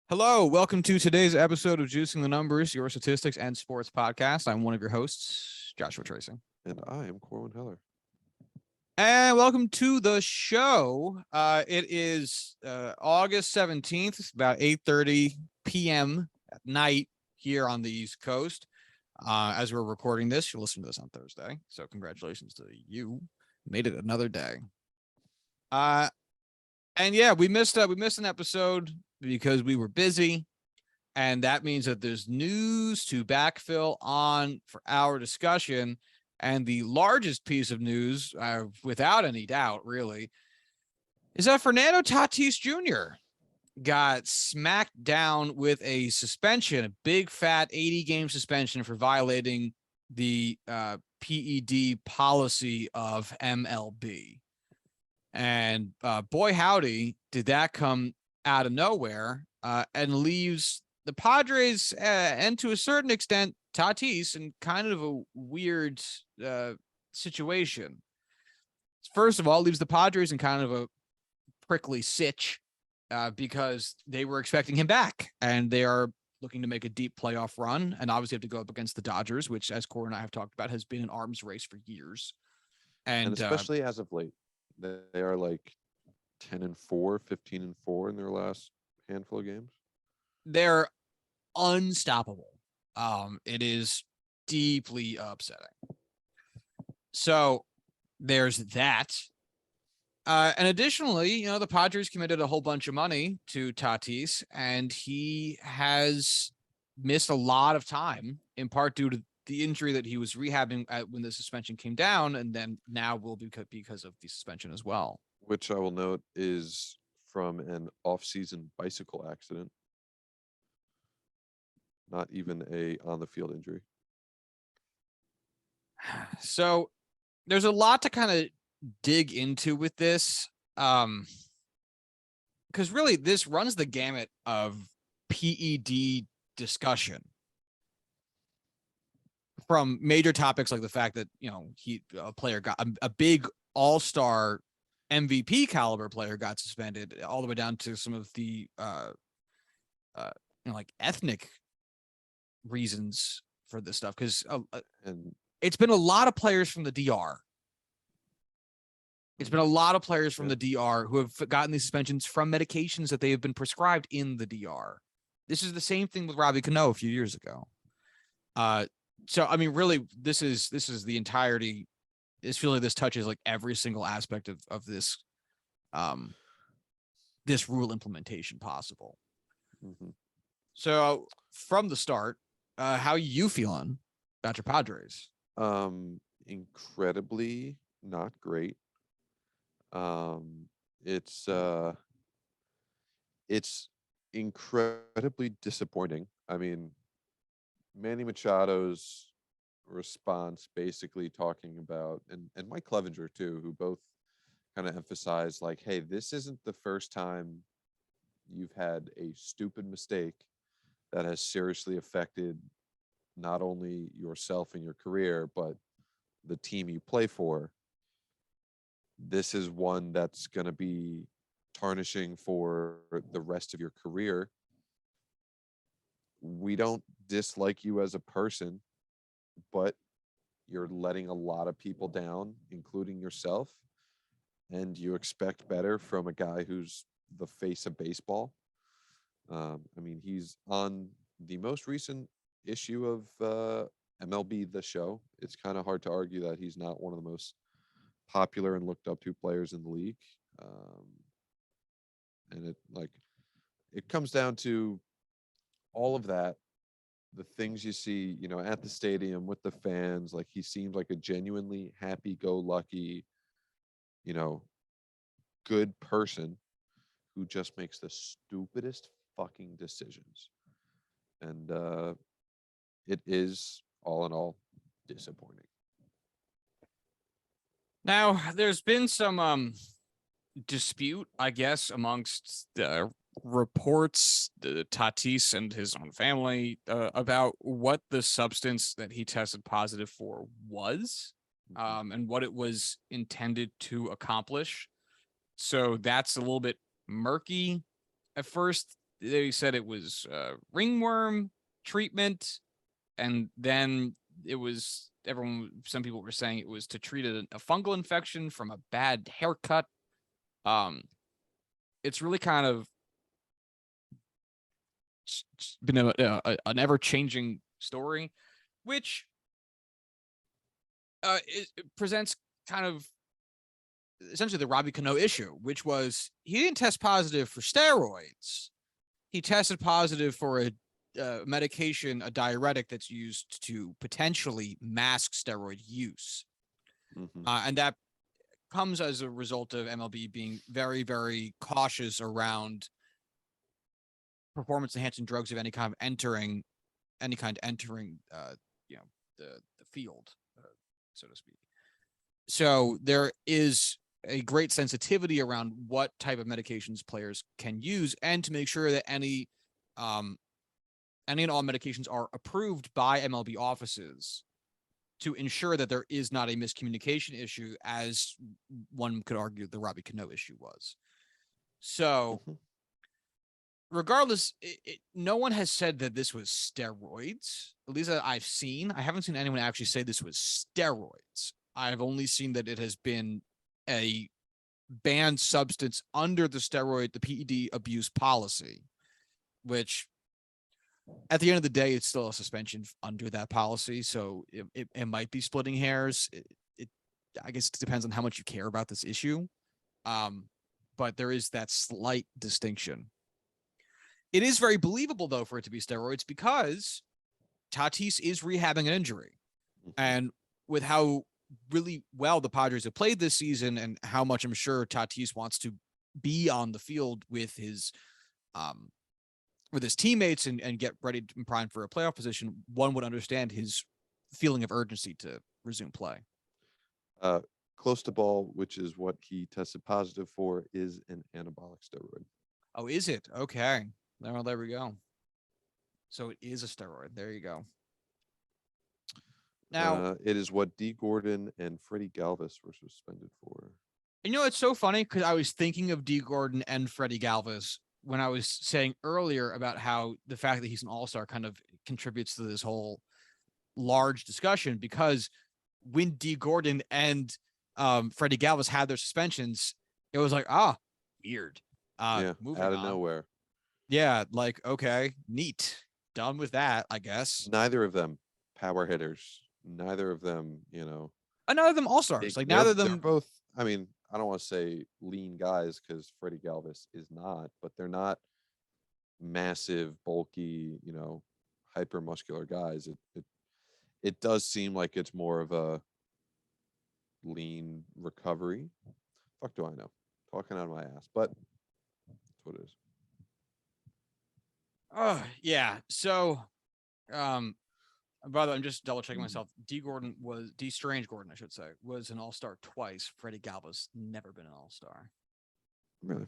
Hello, welcome to today's episode of Juicing the Numbers, your statistics and sports podcast. I'm one of your hosts, Joshua Tracy. And I am Corwin Heller. And welcome to the show. It is August 17th. It's about 8:30 p.m. at night here on the East Coast. As we're recording this, you'll listen to this on Thursday. So congratulations to you. Made it another day. And yeah, we missed an episode because we were busy, and that means that there's news to backfill on for our discussion. And the largest piece of news, without any doubt, really, is that Fernando Tatis Jr. got smacked down with a suspension, a big fat 80-game suspension for violating the PED policy of MLB. And boy, howdy, did that come out of nowhere and leaves the Padres and to a certain extent Tatis in kind of a weird situation. First of all, leaves the Padres in kind of a prickly sitch because they were expecting him back and they are looking to make a deep playoff run and obviously have to go up against the Dodgers, which, as Corey and I have talked about, has been an arms race for years. And especially as of late, they are like 10-4, 15-4 in their last handful of games. They're unstoppable. It is deeply upsetting. So there's that. And additionally, the Padres committed a whole bunch of money to Tatis, and he has missed a lot of time, in part due to the injury that he was rehabbing when the suspension came down, and then now will be because of the suspension as well. Which I will note is from an off-season bicycle accident. Not even a on-the-field injury. So there's a lot to kind of dig into with this. Because really, this runs the gamut of PED discussion. From major topics like the fact that, a player got a big all-star MVP caliber player got suspended, all the way down to some of the, like ethnic reasons for this stuff. Because And it's been a lot of players from the DR. It's been a lot of players from the DR who have gotten these suspensions from medications that they have been prescribed in the DR. This is the same thing with Robbie Cano a few years ago. So, I mean, really, this is the entirety. It's feeling like this touches like every single aspect of this, this rule implementation possible. mm-hmm. So from the start, how you feeling about your Padres? Incredibly not great. It's incredibly disappointing. I mean, Manny Machado's response basically talking about, and Mike Clevenger too, who both kind of emphasized like, hey, this isn't the first time you've had a stupid mistake that has seriously affected not only yourself and your career, but the team you play for. This is one that's going to be tarnishing for the rest of your career. We don't dislike you as a person, but you're letting a lot of people down, including yourself, and you expect better from a guy who's the face of baseball. I mean, he's on the most recent issue of MLB The Show. It's kind of hard to argue that he's not one of the most popular and looked up to players in the league. And it comes down to all of that, the things you see, at the stadium with the fans. Like, he seemed like a genuinely happy-go-lucky, good person who just makes the stupidest fucking decisions. And it is, all in all, disappointing. Now, there's been some dispute, I guess, amongst the reports, the Tatis and his own family, about what the substance that he tested positive for was, and what it was intended to accomplish. So that's a little bit murky. At first, they said it was ringworm treatment, and then it was some people were saying it was to treat a fungal infection from a bad haircut. It's really kind of been an ever-changing story, which it presents kind of essentially the Robbie Cano issue, which was he didn't test positive for steroids. He tested positive for a medication, a diuretic that's used to potentially mask steroid use. And that comes as a result of MLB being very, very cautious around performance enhancing drugs of any kind entering the field, so to speak. So there is a great sensitivity around what type of medications players can use, and to make sure that any and all medications are approved by MLB offices to ensure that there is not a miscommunication issue, as one could argue the Robbie Cano issue was. So regardless, no one has said that this was steroids, at least that I've seen. I haven't seen anyone actually say this was steroids. I've only seen that it has been a banned substance under the PED abuse policy, which at the end of the day, it's still a suspension under that policy. So it might be splitting hairs. I guess it depends on how much you care about this issue. But there is that slight distinction. It is very believable, though, for it to be steroids, because Tatis is rehabbing an injury. And with how really well the Padres have played this season, and how much I'm sure Tatis wants to be on the field with his teammates and get ready and primed for a playoff position, one would understand his feeling of urgency to resume play. Close to ball, which is what he tested positive for, is an anabolic steroid. Oh, is it? Okay. Well, there we go. So it is a steroid. There you go. Now, it is what D. Gordon and Freddie Galvis were suspended for. You know, it's so funny because I was thinking of D. Gordon and Freddie Galvis when I was saying earlier about how the fact that he's an all-star kind of contributes to this whole large discussion, because when D. Gordon and Freddie Galvis had their suspensions, it was like, weird. Moving out of nowhere. Yeah, like, okay, neat. Done with that, I guess. Neither of them power hitters. Neither of them, none of them all-stars. Like, neither of them. They're both, I mean, I don't want to say lean guys, because Freddie Galvis is not, but they're not massive, bulky, hyper-muscular guys. It does seem like it's more of a lean recovery. Fuck do I know? Talking out of my ass, but that's what it is. Yeah. So, by the way, I'm just double checking myself. D. Strange Gordon, I should say, was an all-star twice. Freddie Galvis never been an all-star. Really?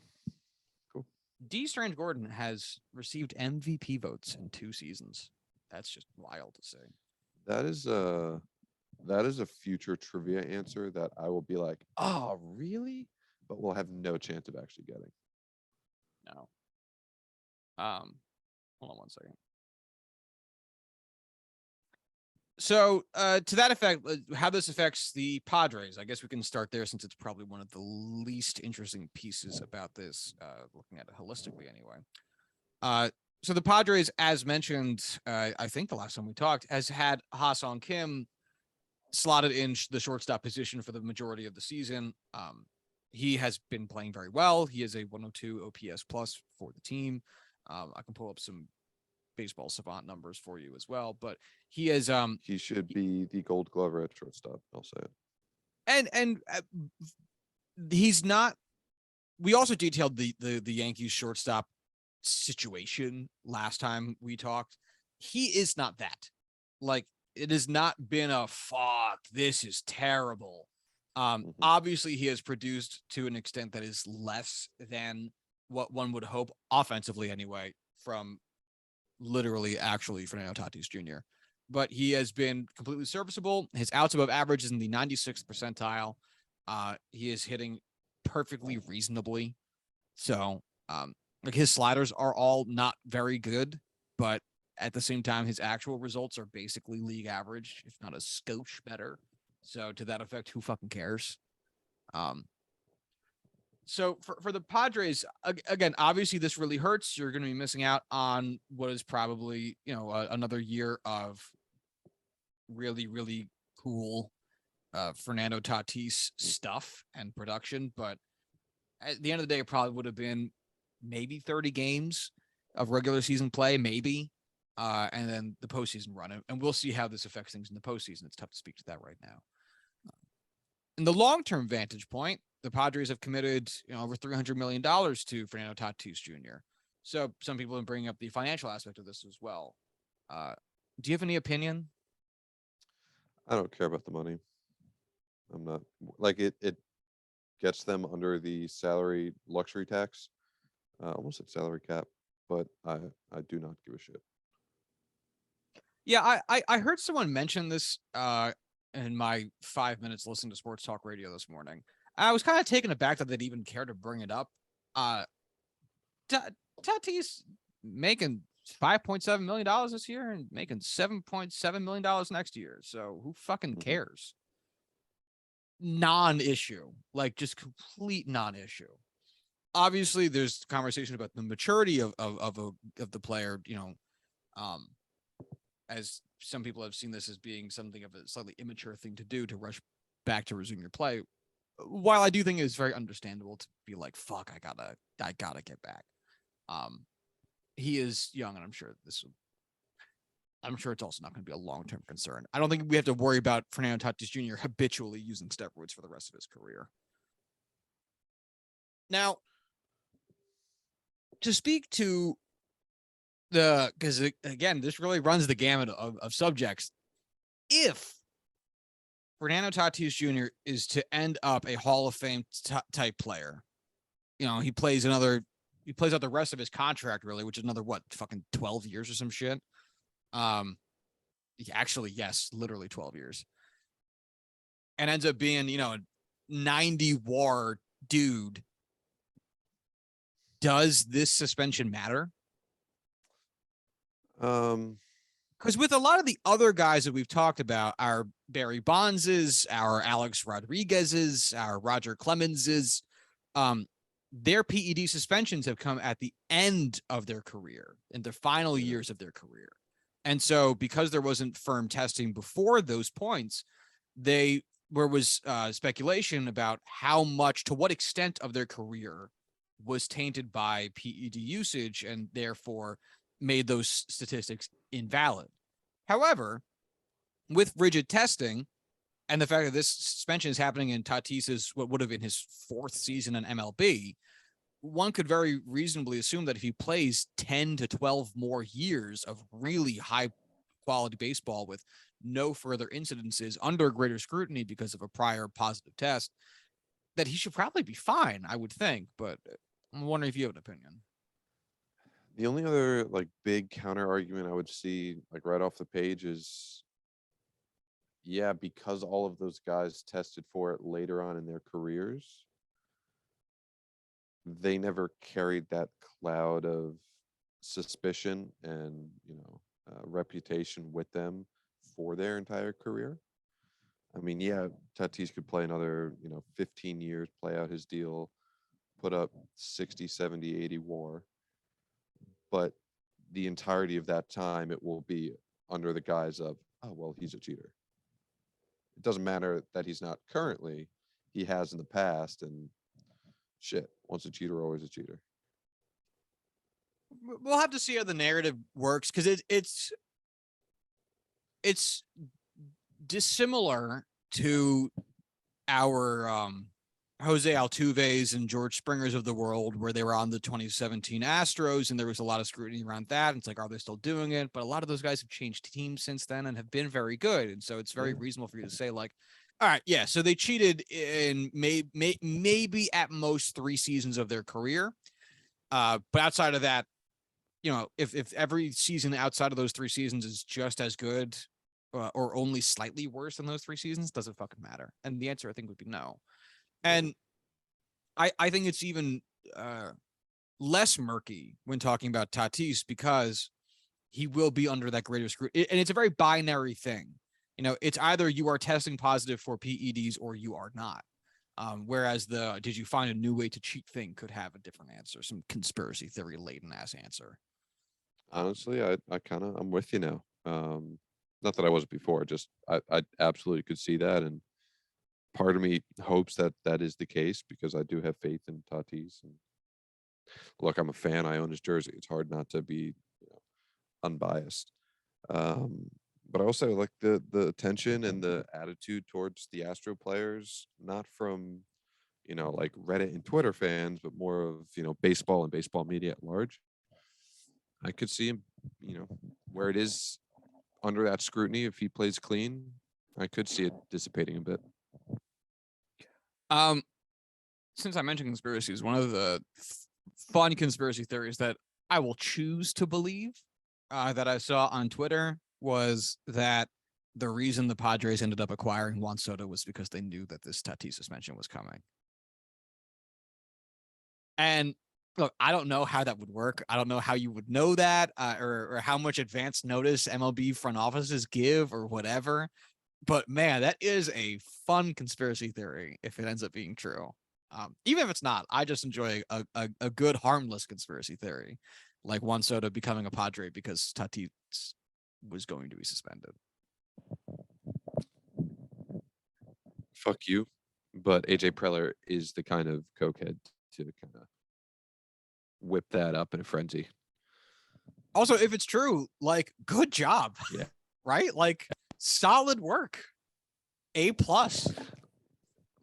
Cool. D. Strange Gordon has received MVP votes in 2 seasons. That's just wild to say. That is a future trivia answer that I will be like, oh, really? But we'll have no chance of actually getting. No. Hold on one second. So, to that effect, how this affects the Padres, I guess we can start there, since it's probably one of the least interesting pieces about this, looking at it holistically anyway. So the Padres, as mentioned, I think the last time we talked, has had Ha-Seong Kim slotted in the shortstop position for the majority of the season. He has been playing very well. He is a 102 OPS plus for the team. I can pull up some baseball savant numbers for you as well, but he is he should be the Gold Glover at shortstop. I'll say it. And he's not. We also detailed the Yankees shortstop situation last time we talked. He is not that. Like, it has not been a fuck, this is terrible. Obviously he has produced to an extent that is less than what one would hope offensively anyway from literally actually Fernando Tatis Jr. But he has been completely serviceable. His outs above average is in the 96th percentile. He is hitting perfectly reasonably. So, Like his sliders are all not very good, but at the same time, his actual results are basically league average, if not a skosh better. So to that effect, who fucking cares? So for the Padres, again, obviously this really hurts. You're going to be missing out on what is probably, another year of really, really cool Fernando Tatis stuff and production. But at the end of the day, it probably would have been maybe 30 games of regular season play, maybe. And then the postseason run. And we'll see how this affects things in the postseason. It's tough to speak to that right now. In the long-term vantage point, the Padres have committed over $300 million to Fernando Tatis Jr. So some people have been bringing up the financial aspect of this as well. Do you have any opinion? I don't care about the money. I'm not like it. It gets them under the salary luxury tax, almost at salary cap, but I do not give a shit. Yeah, I heard someone mention this in my 5 minutes listening to sports talk radio this morning. I was kind of taken aback that they'd even care to bring it up. Tatis making $5.7 million this year and making $7.7 million next year. So who fucking cares? Non-issue, like just complete non-issue. Obviously, there's conversation about the maturity of the player. As some people have seen this as being something of a slightly immature thing to do to rush back to resume your play. While I do think it's very understandable to be like, fuck, I gotta get back. He is young, and I'm sure it's also not going to be a long-term concern. I don't think we have to worry about Fernando Tatis Jr. habitually using steroids for the rest of his career. Now, to speak to because again, this really runs the gamut of subjects. If Fernando Tatis Jr. is to end up a Hall of Fame type player, he plays out the rest of his contract, really, which is another, fucking 12 years or some shit. Actually, yes, literally 12 years. And ends up being, a 90 WAR dude. Does this suspension matter? Because with a lot of the other guys that we've talked about, our Barry Bondses, our Alex Rodriguez's, our Roger Clemens's, their PED suspensions have come at the end of their career, in the final years of their career. And so because there wasn't firm testing before those points, there was speculation about to what extent of their career was tainted by PED usage, and therefore made those statistics invalid. However, with rigid testing and the fact that this suspension is happening in Tatis's, what would have been his 4th season in MLB, one could very reasonably assume that if he plays 10 to 12 more years of really high quality baseball with no further incidences under greater scrutiny because of a prior positive test, that he should probably be fine, I would think. But I'm wondering if you have an opinion. The only other big counter argument I would see right off the page is, yeah, because all of those guys tested for it later on in their careers, they never carried that cloud of suspicion and reputation with them for their entire career. I mean, yeah, Tatis could play another 15 years, play out his deal, put up 60, 70, 80 WAR, but the entirety of that time it will be under the guise of, oh well, he's a cheater. It doesn't matter that he's not currently, he has in the past, and shit, once a cheater, always a cheater. We'll have to see how the narrative works, because it's dissimilar to our Jose Altuve's and George Springer's of the world, where they were on the 2017 Astros, and there was a lot of scrutiny around that. And it's like, are they still doing it? But a lot of those guys have changed teams since then and have been very good. And so it's very reasonable for you to say, like, all right, yeah, so they cheated in maybe at most 3 seasons of their career. But outside of that, if every season outside of those 3 seasons is just as good or only slightly worse than those 3 seasons, does it fucking matter? And the answer, I think, would be no. And I think it's even less murky when talking about Tatis because he will be under that greater scrutiny. And it's a very binary thing. It's either you are testing positive for PEDs or you are not. Whereas the did you find a new way to cheat thing could have a different answer, some conspiracy theory laden ass answer. Honestly, I'm with you now. Not that I wasn't before, just I absolutely could see that, and part of me hopes that that is the case because I do have faith in Tatis. And look, I'm a fan. I own his jersey. It's hard not to be unbiased. But I also like the attention and the attitude towards the Astro players, not from like Reddit and Twitter fans, but more of baseball and baseball media at large. I could see him, where it is under that scrutiny. If he plays clean, I could see it dissipating a bit. Since I mentioned conspiracies, one of the fun conspiracy theories that I will choose to believe that I saw on Twitter was that the reason the Padres ended up acquiring Juan Soto was because they knew that this Tatis suspension was coming. And look, I don't know how that would work. I don't know how you would know that or how much advance notice MLB front offices give or whatever. But man, that is a fun conspiracy theory if it ends up being true. Even if it's not, I just enjoy a good harmless conspiracy theory, like Juan Soto becoming a Padre because Tatis was going to be suspended. Fuck you, but AJ Preller is the kind of cokehead to kind of whip that up in a frenzy. Also, if it's true, like, good job. Yeah. Right? Like, solid work. A+.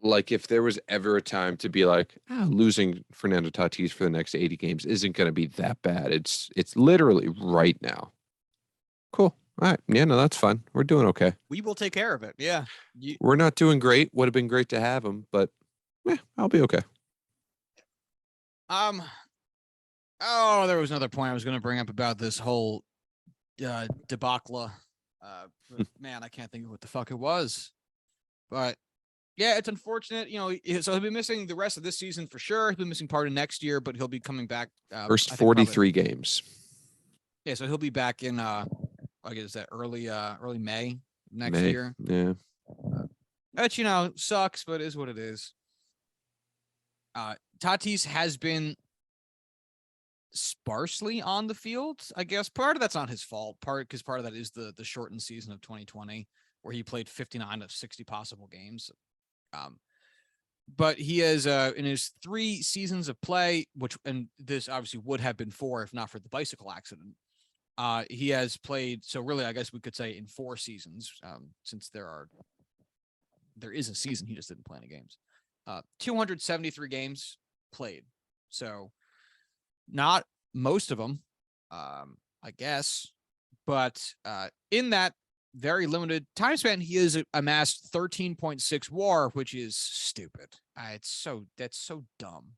Like, if there was ever a time to be like, losing Fernando Tatis for the next 80 games isn't going to be that bad. It's literally right now. Cool. All right. Yeah, no, that's fine. We're doing okay. We will take care of it. Yeah. We're not doing great. Would have been great to have him, but I'll be okay. Oh, there was another point I was going to bring up about this whole debacle. Man, I can't think of what the fuck it was. But yeah, it's unfortunate. So he'll be missing the rest of this season for sure. He'll be missing part of next year, but he'll be coming back. First 43 games. Yeah, so he'll be back in I guess that early May next May. year. Yeah. Which sucks, but is what it is. Tatis has been sparsely on the field. I guess part of that's not his fault. Because part of that is the shortened season of 2020, where he played 59 of 60 possible games. But he has in his 3 seasons of play, and this obviously would have been 4 if not for the bicycle accident. He has played, so really I guess we could say in 4 seasons, since there is a season he just didn't play any games. 273 games played. So not most of them, I guess, but in that very limited time span, he has amassed 13.6 WAR, which is stupid. That's so dumb.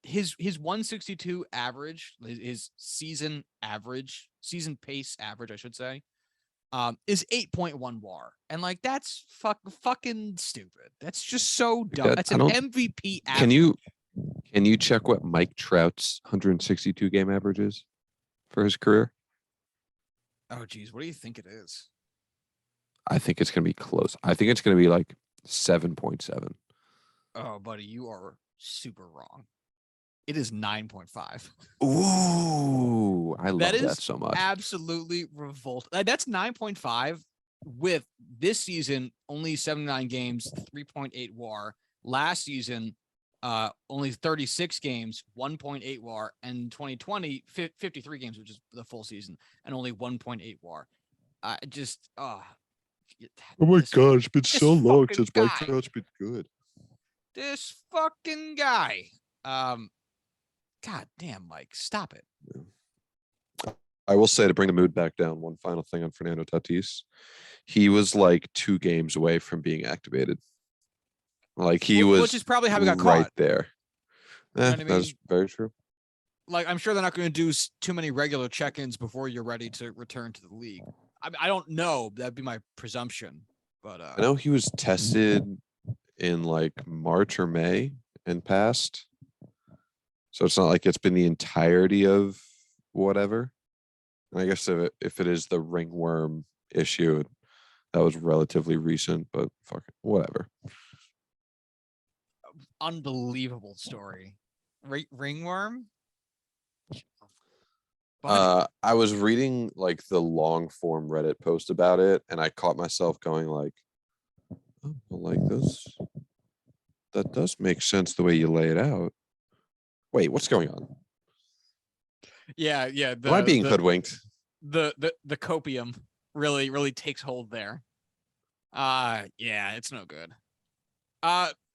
His 162 average, his season pace average, I should say, is 8.1 WAR, and like that's fucking stupid. That's just so dumb. That's an MVP average. Can you check what Mike Trout's 162 game average is for his career? Oh geez, what do you think it is? I think it's gonna be close. I think it's gonna be like 7.7. Oh, buddy, you are super wrong. It is 9.5. Ooh, I love that so much. Absolutely revolt. That's 9.5 with this season only 79 games, 3.8 WAR. Last season, only 36 games, 1.8 WAR, and 2020, 53 games, which is the full season, and only 1.8 WAR. Oh my God, it's been so long since Mike Trout's been good. This fucking guy. God damn, Mike, stop it. Yeah. I will say, to bring the mood back down, one final thing on Fernando Tatis. He was like 2 games away from being activated. Like he was, which is probably how he got right caught. There. You know what I mean? That's very true. Like, I'm sure they're not going to do too many regular check-ins before you're ready to return to the league. I don't know. That'd be my presumption. But I know he was tested in like March or May and passed. So it's not like it's been the entirety of whatever. And I guess if it is the ringworm issue, that was relatively recent, but fuck it, whatever. Unbelievable story. Ringworm. Buddy. I was reading like the long form Reddit post about it, and I caught myself going like, oh, well, like this. That does make sense the way you lay it out. Wait, what's going on? Yeah. Am I being hoodwinked? The copium really takes hold there. Yeah, it's no good.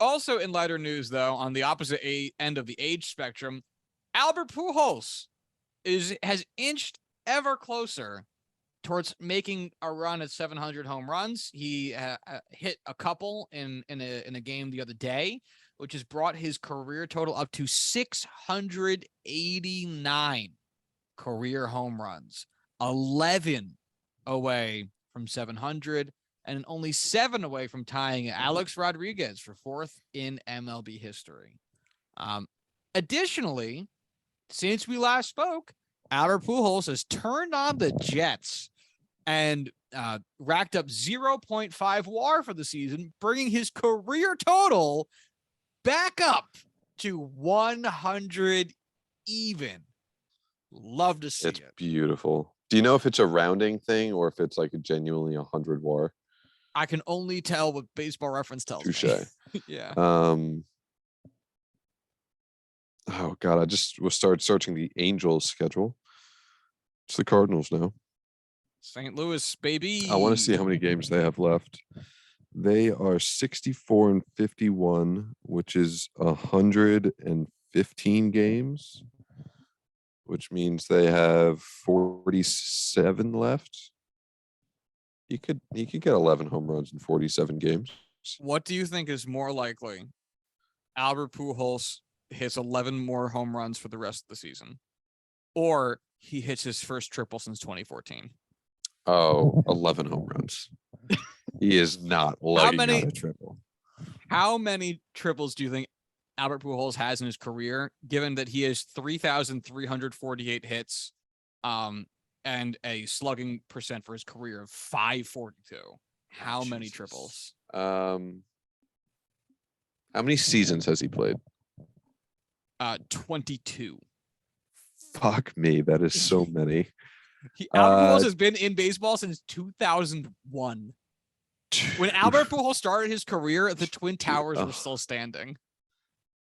Also in lighter news though, on the opposite end of the age spectrum, Albert Pujols has inched ever closer towards making a run at 700 home runs. He hit a couple in a game the other day, which has brought his career total up to 689 career home runs, 11 away from 700, and only 7 away from tying Alex Rodriguez for 4th in MLB history. Additionally, since we last spoke, Albert Pujols has turned on the Jets and racked up 0.5 WAR for the season, bringing his career total back up to 100 even. Love to see it. It's beautiful. Do you know if it's a rounding thing or if it's like a genuinely 100 WAR? I can only tell what Baseball Reference tells Touche. me. Yeah. Oh God, I just started searching the Angels schedule. It's the Cardinals now. St. Louis, baby. I want to see how many games they have left. They are 64-51, which is 115 games, which means they have 47 left. You could get 11 home runs in 47 games. What do you think is more likely? Albert Pujols hits 11 more home runs for the rest of the season, or he hits his first triple since 2014. Oh, 11 home runs. He is not legging out a triple. How many triples do you think Albert Pujols has in his career, given that he has 3,348 hits, and a slugging percent for his career of 542? How many triples? How many seasons has he played? 22. Fuck me, that is so many. Albert Pujols has been in baseball since 2001. When Albert Pujols started his career, the Twin Towers were still standing.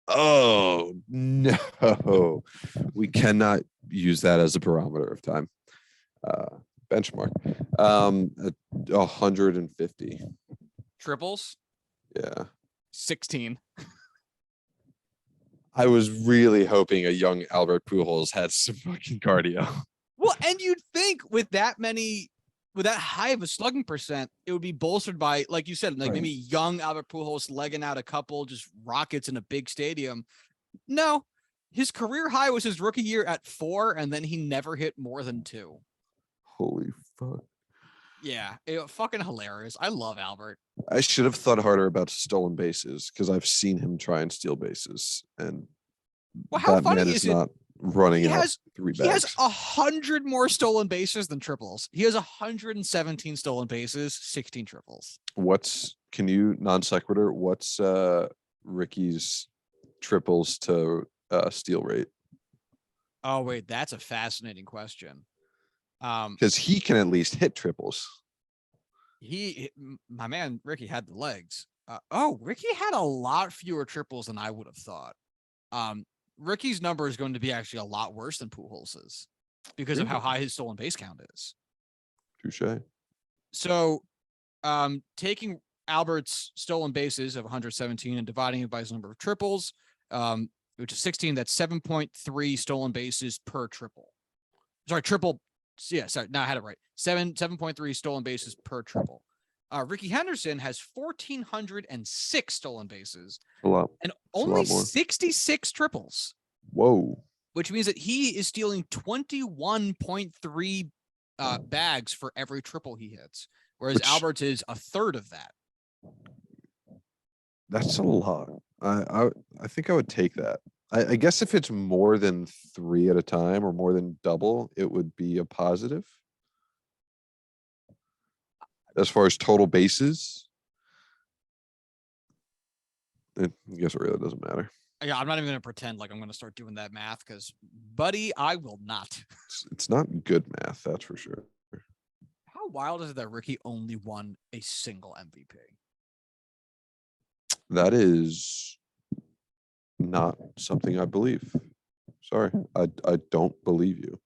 Oh no, we cannot use that as a barometer of time. Benchmark. 150 triples. Yeah, 16. I was really hoping a young Albert Pujols had some fucking cardio. Well, and you'd think with that high of a slugging percent, it would be bolstered by, like you said, like maybe young Albert Pujols legging out a couple just rockets in a big stadium. No, his career high was his rookie year at 4, and then he never hit more than 2. Holy fuck. Yeah, fucking hilarious. I love Albert. I should have thought harder about stolen bases because I've seen him try and steal bases, and how funny man is not running out 3 bags. He has 100 more stolen bases than triples. He has 117 stolen bases, 16 triples. Can you non sequitur? What's Ricky's triples to steal rate? Oh wait, that's a fascinating question. Because he can at least hit triples. My man Ricky had the legs. Ricky had a lot fewer triples than I would have thought. Ricky's number is going to be actually a lot worse than Pujols's because of how high his stolen base count is. Touche. So, taking Albert's stolen bases of 117 and dividing it by his number of triples, which is 16, that's 7.3 stolen bases per triple. Sorry, triple. Yeah, sorry. No, I had it right. 7.3 stolen bases per triple. Ricky Henderson has 1,406 stolen bases and only 66 triples. Whoa. Which means that he is stealing 21.3 bags for every triple he hits, whereas Albert's is a third of that. That's a lot. I think I would take that. I guess if it's more than 3 at a time or more than double, it would be a positive. As far as total bases, I guess it really doesn't matter. Yeah, I'm not even going to pretend like I'm going to start doing that math because, buddy, I will not. It's not good math, that's for sure. How wild is it that Ricky only won a single MVP? That is not something I believe. Sorry, I don't believe you.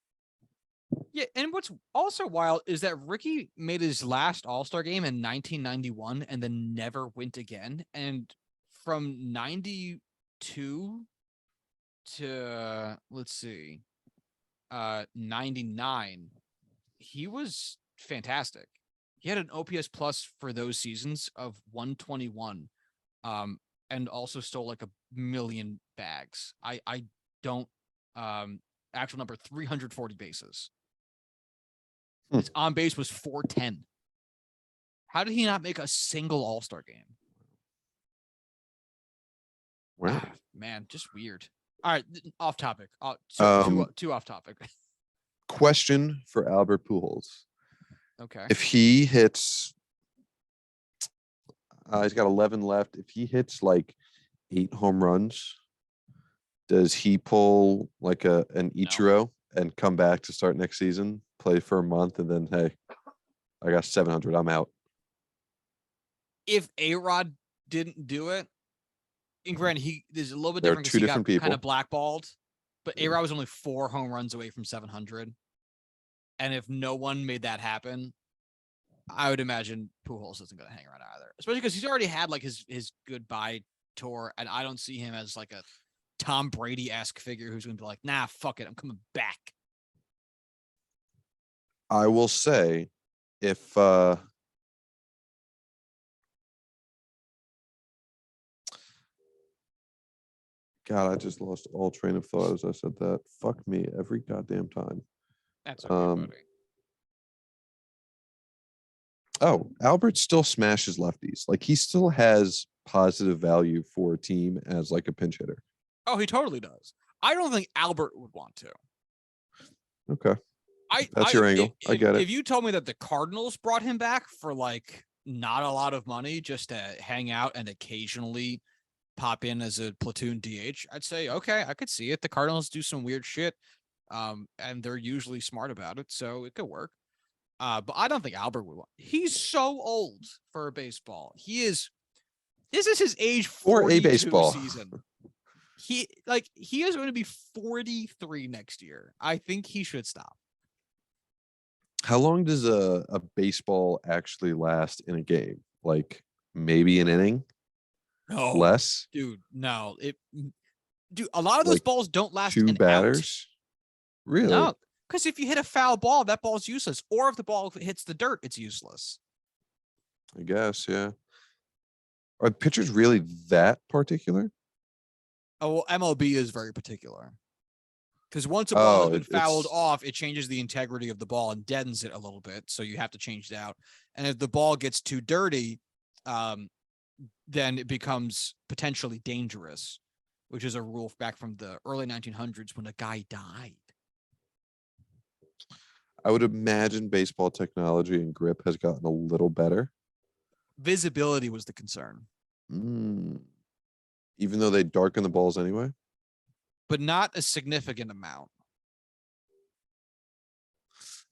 Yeah, and what's also wild is that Ricky made his last All-Star game in 1991 and then never went again. And from 92 to, let's see, 99, he was fantastic. He had an OPS plus for those seasons of 121, and also stole like a million bags. I don't actual number 340 bases. His on base was 410. How did he not make a single All-Star game? Wow. Man, just weird. All right, off topic. Too off topic. Question for Albert Pujols. Okay. If he hits, he's got 11 left. If he hits like 8 home runs, does he pull like an Ichiro and come back to start next season, play for a month, and then, hey, I got 700, I'm out? If A-Rod didn't do it, and granted, there's a little bit There are different because two he different got kind people. of blackballed, but Yeah. A-Rod was only 4 home runs away from 700. And if no one made that happen, I would imagine Pujols isn't going to hang around either, especially because he's already had like his goodbye tour, and I don't see him as like a Tom Brady-esque figure who's going to be like, nah, fuck it, I'm coming back. I will say, if God, I just lost all train of thought as I said that. Fuck me every goddamn time. That's okay, buddy. Oh, Albert still smashes lefties. Like, he still has positive value for a team as like a pinch hitter. Oh, he totally does. I don't think Albert would want to. Okay. That's your angle. I get it. If you told me that the Cardinals brought him back for like not a lot of money just to hang out and occasionally pop in as a platoon DH, I'd say, okay, I could see it. The Cardinals do some weird shit, and they're usually smart about it, so it could work. But I don't think Albert would want. He's so old for baseball. This is his age 42 For a baseball season. He is going to be 43 next year. I think he should stop. How long does a baseball actually last in a game? Like, maybe an inning? No, Less? dude. No, a lot of those Like balls don't last 2 an batters? out. Really? No, because if you hit a foul ball, that ball's useless. Or if the ball hits the dirt, it's useless. I guess, yeah. Are pitchers really that particular? Oh, well, MLB is very particular. Because once a ball has been fouled it's off, it changes the integrity of the ball and deadens it a little bit. So you have to change it out. And if the ball gets too dirty, then it becomes potentially dangerous, which is a rule back from the early 1900s when a guy died. I would imagine baseball technology and grip has gotten a little better. Visibility was the concern. Even though they darken the balls anyway? But not a significant amount.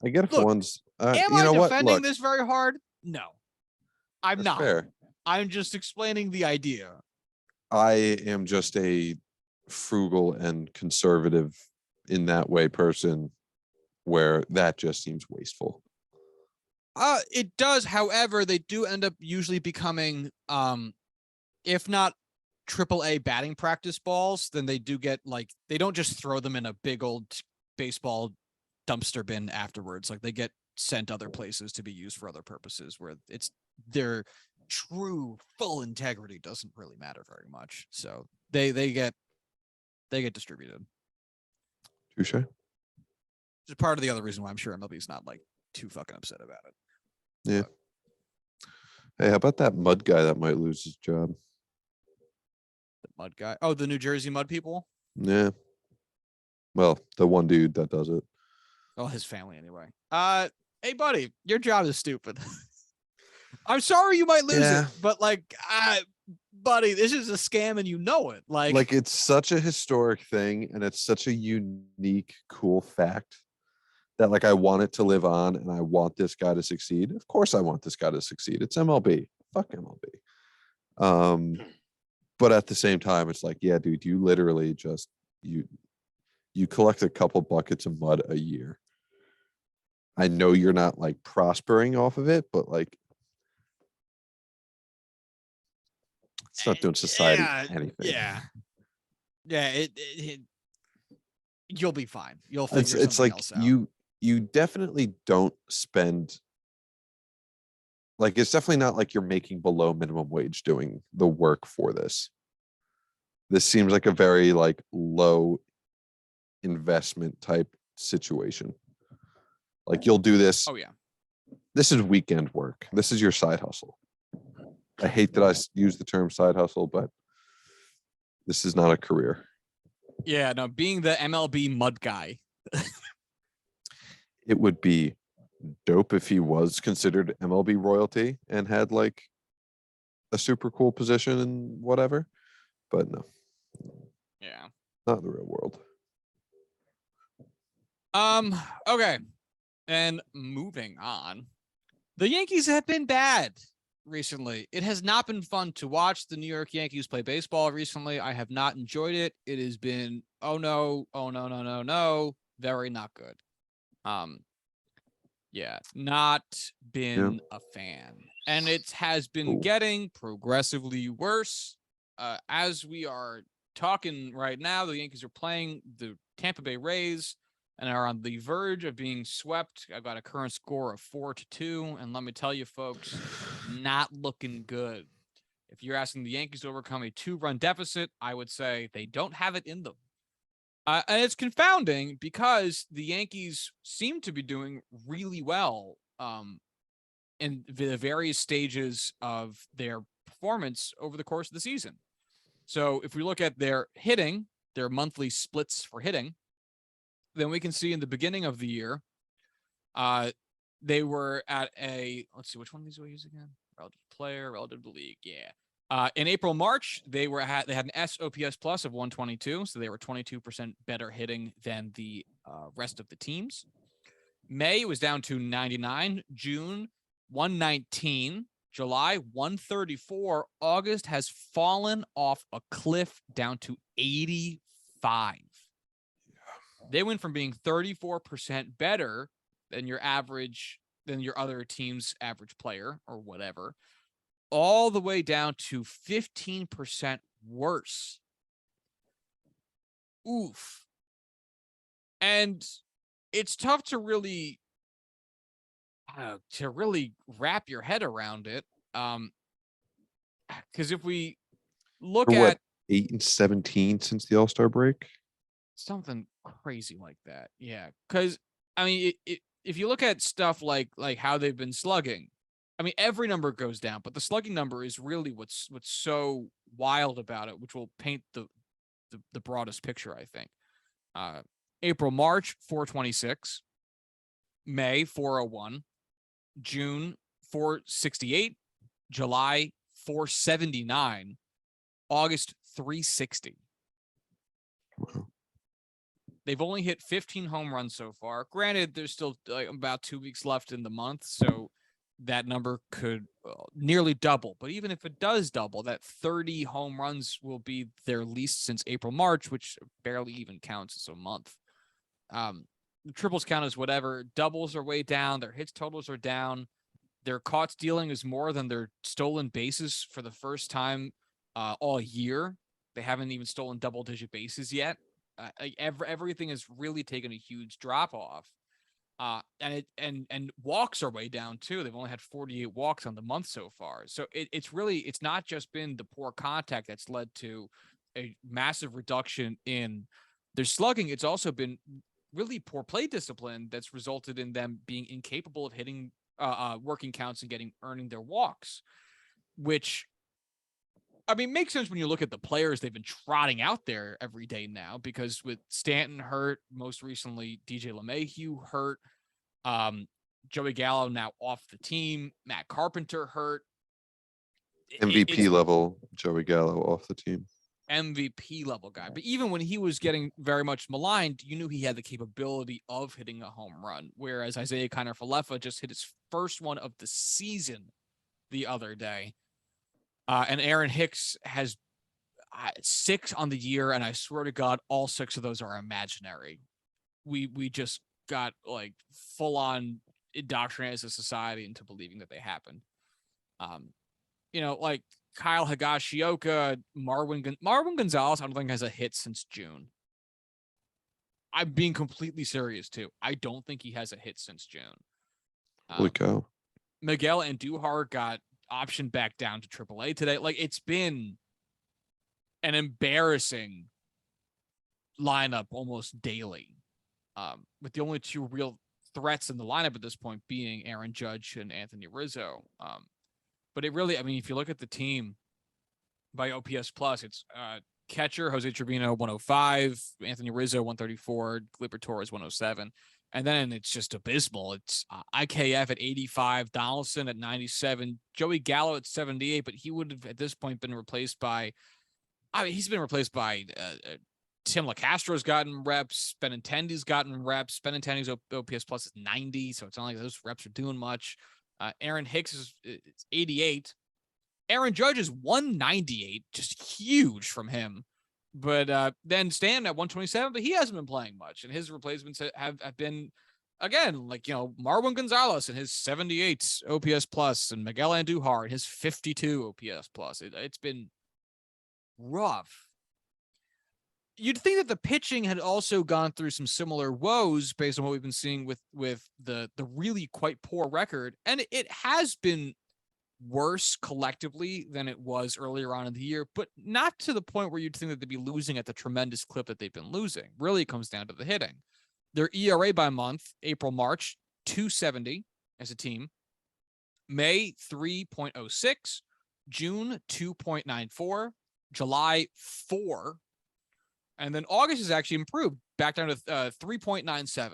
I get it for ones. Am I defending this very hard? No, I'm not. Fair. I'm just explaining the idea. I am just a frugal and conservative in that way person where that just seems wasteful. It does. However, they do end up usually becoming, if not AAA batting practice balls, then they do get like, they don't just throw them in a big old baseball dumpster bin afterwards. Like, they get sent other places to be used for other purposes where it's their true full integrity doesn't really matter very much. So they get distributed. Touche. Which is part of the other reason why I'm sure MLB is not like too fucking upset about it. Yeah. But, hey, how about that mud guy that might lose his job? The mud guy. Oh, the New Jersey mud people. Yeah. Well, the one dude that does it. Well, his family anyway. Hey buddy, your job is stupid. I'm sorry you might lose it, Yeah. but like, buddy, this is a scam and you know it. Like it's such a historic thing and it's such a unique, cool fact that like I want it to live on and I want this guy to succeed. Of course I want this guy to succeed. It's MLB. Fuck MLB. But at the same time, it's like, yeah, dude, you literally just you collect a couple buckets of mud a year. I know you're not like prospering off of it, but like it's not doing society anything. Yeah. You'll be fine. You'll It's figure something like else out. you definitely don't spend like it's definitely not like you're making below minimum wage doing the work for this. This seems like a very like low investment type situation. Like you'll do this. Oh yeah. This is weekend work. This is your side hustle. I hate that I use the term side hustle, but this is not a career. Yeah, no, being the MLB mud guy. It would be dope if he was considered MLB royalty and had like a super cool position and whatever. But no, Yeah. not in the real world. Okay. And moving on. The Yankees have been bad recently. It has not been fun to watch the New York Yankees play baseball recently. I have not enjoyed it. It has been no, very not good. Yeah, not been a fan. And it has been getting progressively worse. As we are talking right now, the Yankees are playing the Tampa Bay Rays and are on the verge of being swept. I've got a current score of 4-2. And let me tell you, folks, not looking good. If you're asking the Yankees to overcome a 2-run deficit, I would say they don't have it in them. And it's confounding because the Yankees seem to be doing really well in the various stages of their performance over the course of the season. So if we look at their hitting, their monthly splits for hitting, then we can see in the beginning of the year, they were at let's see, which one of these do I use again? Relative player, relative to league. Yeah. In April, March, they had an SOPS plus of 122, so they were 22% better hitting than the rest of the teams. May was down to 99, June 119, July 134, August has fallen off a cliff down to 85. They went from being 34% better than your other team's average player or whatever, all the way down to 15% worse. Oof. And it's tough to really wrap your head around it. Because if we look at 8-17 since the All-Star break, something crazy like that, yeah. Because I mean, if you look at stuff like how they've been slugging, I mean, every number goes down, but the slugging number is really what's so wild about it, which will paint the broadest picture, I think. April, March, 426. May, 401. June, 468. July, 479. August, 360. wow. They've only hit 15 home runs so far. Granted, there's still about 2 weeks left in the month, so that number could nearly double. But even if it does double, that 30 home runs will be their least since April, March, which barely even counts as a month. The triples count as whatever. Doubles are way down. Their hits totals are down. Their caught stealing is more than their stolen bases for the first time all year. They haven't even stolen double-digit bases yet. Everything has really taken a huge drop off. And walks are way down too. They've only had 48 walks on the month so far. So it's not just been the poor contact that's led to a massive reduction in their slugging. It's also been really poor play discipline that's resulted in them being incapable of hitting working counts and earning their walks, which I mean, makes sense when you look at the players they've been trotting out there every day now, because with Stanton hurt, most recently DJ LeMahieu hurt, Joey Gallo now off the team, Matt Carpenter hurt. MVP It's level Joey Gallo off the team. MVP level guy. But even when he was getting very much maligned, you knew he had the capability of hitting a home run. Whereas Isaiah Kiner-Falefa just hit his first one of the season the other day. And Aaron Hicks has 6 on the year, and I swear to God, all 6 of those are imaginary. We just got like full on indoctrinated as a society into believing that they happened. Like Kyle Higashioka, Marwin Gonzalez, I don't think has a hit since June. I'm being completely serious too. I don't think he has a hit since June. Holy cow. Miguel Andujar got optioned back down to AAA today. Like, it's been an embarrassing lineup almost daily. With the only 2 real threats in the lineup at this point being Aaron Judge and Anthony Rizzo. But it really, I mean, if you look at the team by OPS plus, it's catcher Jose Trevino 105, Anthony Rizzo 134, Gleyber Torres 107. And then it's just abysmal. It's IKF at 85, Donaldson at 97, Joey Gallo at 78, but he would have at this point been replaced by, he's been replaced by Tim LaCastro's gotten reps, Benintendi's gotten reps. Benintendi's OPS plus is 90, so it's not like those reps are doing much. Aaron Hicks is 88. Aaron Judge is 198, just huge from him. But then Stanton at 127, but he hasn't been playing much. And his replacements have been, again, like, Marwin Gonzalez and his 78 OPS plus, and Miguel Andujar and his 52 OPS plus. It's been rough. You'd think that the pitching had also gone through some similar woes based on what we've been seeing with the really quite poor record. And it has been worse collectively than it was earlier on in the year, but not to the point where you'd think that they'd be losing at the tremendous clip that they've been losing. Really, it comes down to the hitting. Their ERA by month, April, March, 2.70 as a team. May, 3.06. June, 2.94. July, 4. And then August has actually improved back down to 3.97.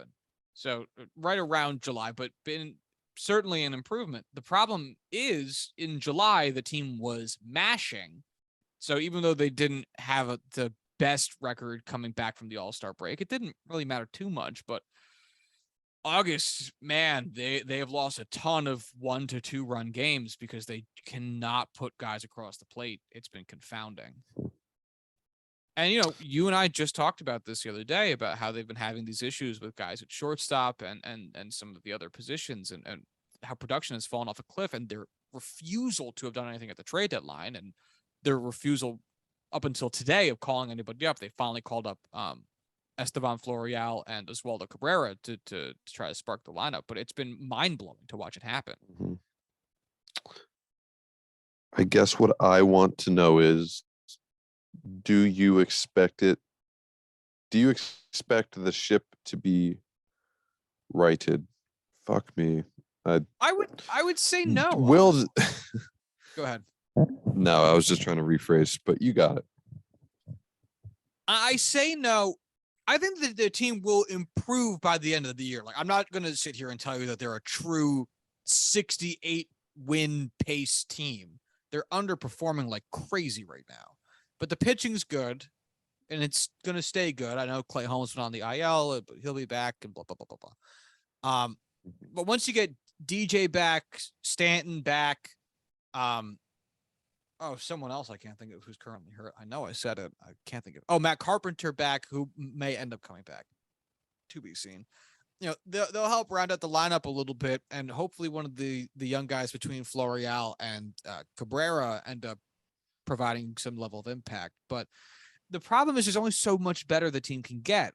So right around July, but been certainly an improvement. The problem is in July, the team was mashing. So even though they didn't have the best record coming back from the All-Star break, it didn't really matter too much. But August, man, they have lost a ton of 1 to 2 run games because they cannot put guys across the plate. It's been confounding. And, you and I just talked about this the other day about how they've been having these issues with guys at shortstop and some of the other positions and how production has fallen off a cliff, and their refusal to have done anything at the trade deadline and their refusal up until today of calling anybody up. They finally called up Esteban Florial and Oswaldo Cabrera to try to spark the lineup, but it's been mind-blowing to watch it happen. Mm-hmm. I guess what I want to know is, do you expect the ship to be righted? Fuck me. I would say no. Go ahead. No, I was just trying to rephrase, but you got it. I say no. I think that the team will improve by the end of the year. Like, I'm not going to sit here and tell you that they're a true 68 win pace team. They're underperforming like crazy right now. But the pitching's good, and it's going to stay good. I know Clay Holmes went on the IL, but he'll be back and blah, blah, blah, blah, blah. But once you get DJ back, Stanton back, someone else I can't think of who's currently hurt. I know I said it. I can't think of. Matt Carpenter back, who may end up coming back. To be seen. They'll help round out the lineup a little bit, and hopefully one of the young guys between Florial and Cabrera end up providing some level of impact. But the problem is there's only so much better the team can get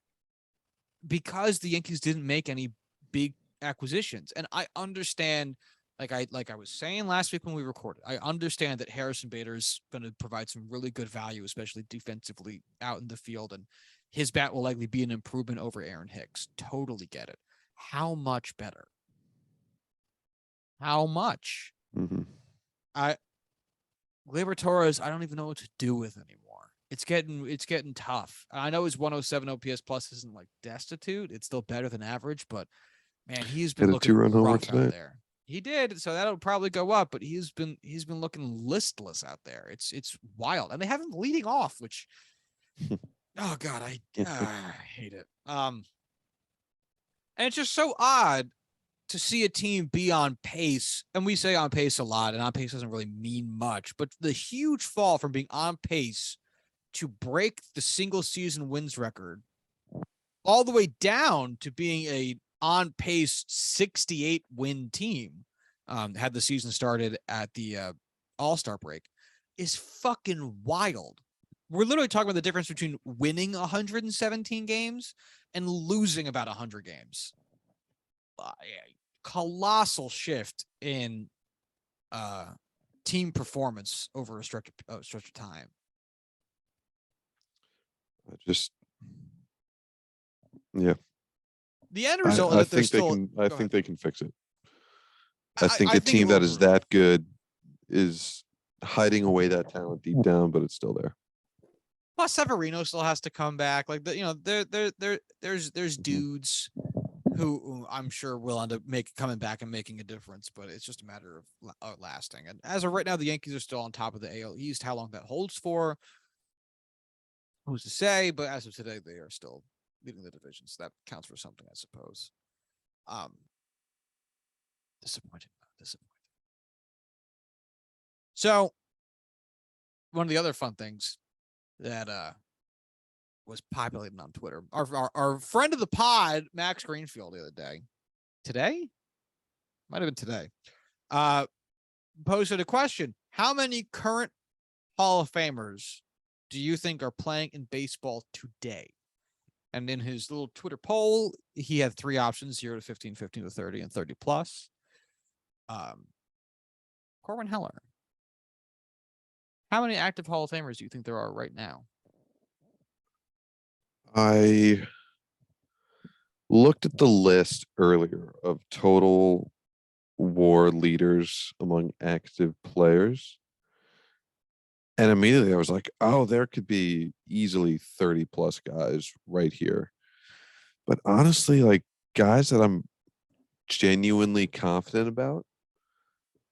because the Yankees didn't make any big acquisitions. And I understand, like I was saying last week when we recorded, I understand that Harrison Bader's going to provide some really good value, especially defensively out in the field, and his bat will likely be an improvement over Aaron Hicks. Totally get it. How much better? How much? Mm-hmm. Gleyber Torres, I don't even know what to do with anymore. It's getting tough. I know his 107 OPS plus isn't like destitute. It's still better than average, but man, he's been Hit a looking 2-run homer rough out today. there. He did, so that'll probably go up, but he's been looking listless out there. It's wild. And they have him leading off, which oh god, I hate it. And it's just so odd to see a team be on pace, and we say on pace a lot, and on pace doesn't really mean much, but the huge fall from being on pace to break the single season wins record all the way down to being a on pace 68 win team, had the season started at the All-Star break, is fucking wild. We're literally talking about the difference between winning 117 games and losing about 100 games. Colossal shift in team performance over a stretch of time. Yeah. The end result I is that they're think they still. can. I think they can fix it. I I think a think it team will that is improve. that good is hiding away that talent deep down, but it's still there. Plus, Severino still has to come back. Like there's dudes who I'm sure will end up coming back and making a difference, but it's just a matter of lasting. And as of right now, the Yankees are still on top of the AL East. How long that holds for, who's to say? But as of today, they are still leading the division, so that counts for something, I suppose. Disappointing. So, one of the other fun things that was populating on Twitter, our friend of the pod, Max Greenfield, the other day, might have been today, posted a question: how many current Hall of Famers do you think are playing in baseball today? And in his little Twitter poll, he had 3 options: 0 to 15, 15 to 30, and 30 plus. Corwin Heller. How many active Hall of Famers do you think there are right now? I looked at the list earlier of total WAR leaders among active players, and immediately I was like, oh, there could be easily 30 plus guys right here. But honestly, like guys that I'm genuinely confident about,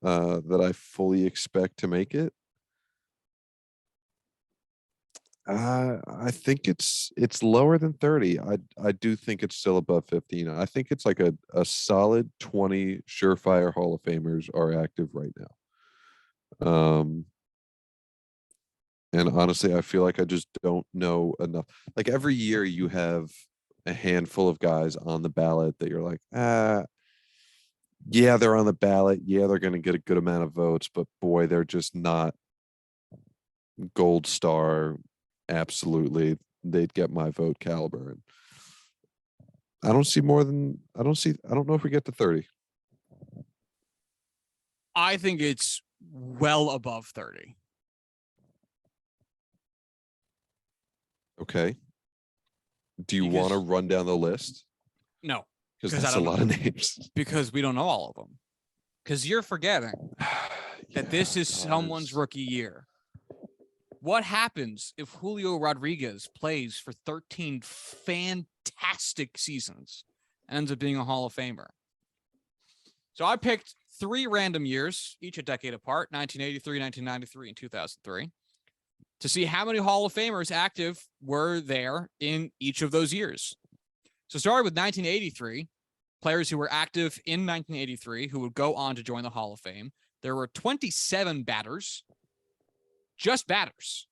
that I fully expect to make it, I think it's lower than 30. I do think it's still above 15. I think it's like a solid 20 surefire Hall of Famers are active right now. And honestly, I feel like I just don't know enough. Like every year you have a handful of guys on the ballot that you're like, yeah, they're on the ballot. Yeah, they're going to get a good amount of votes, but boy, they're just not gold star. Absolutely, they'd get my vote caliber. And I don't know if we get to 30. I think it's well above 30. Okay. Do you want to run down the list? No, because that's a lot of names. Because we don't know all of them. Because you're forgetting that this is someone's rookie year. What happens if Julio Rodriguez plays for 13 fantastic seasons and ends up being a Hall of Famer? So I picked 3 random years, each a decade apart, 1983, 1993, and 2003, to see how many Hall of Famers active were there in each of those years. So starting with 1983, players who were active in 1983 who would go on to join the Hall of Fame. There were 27 batters, just batters,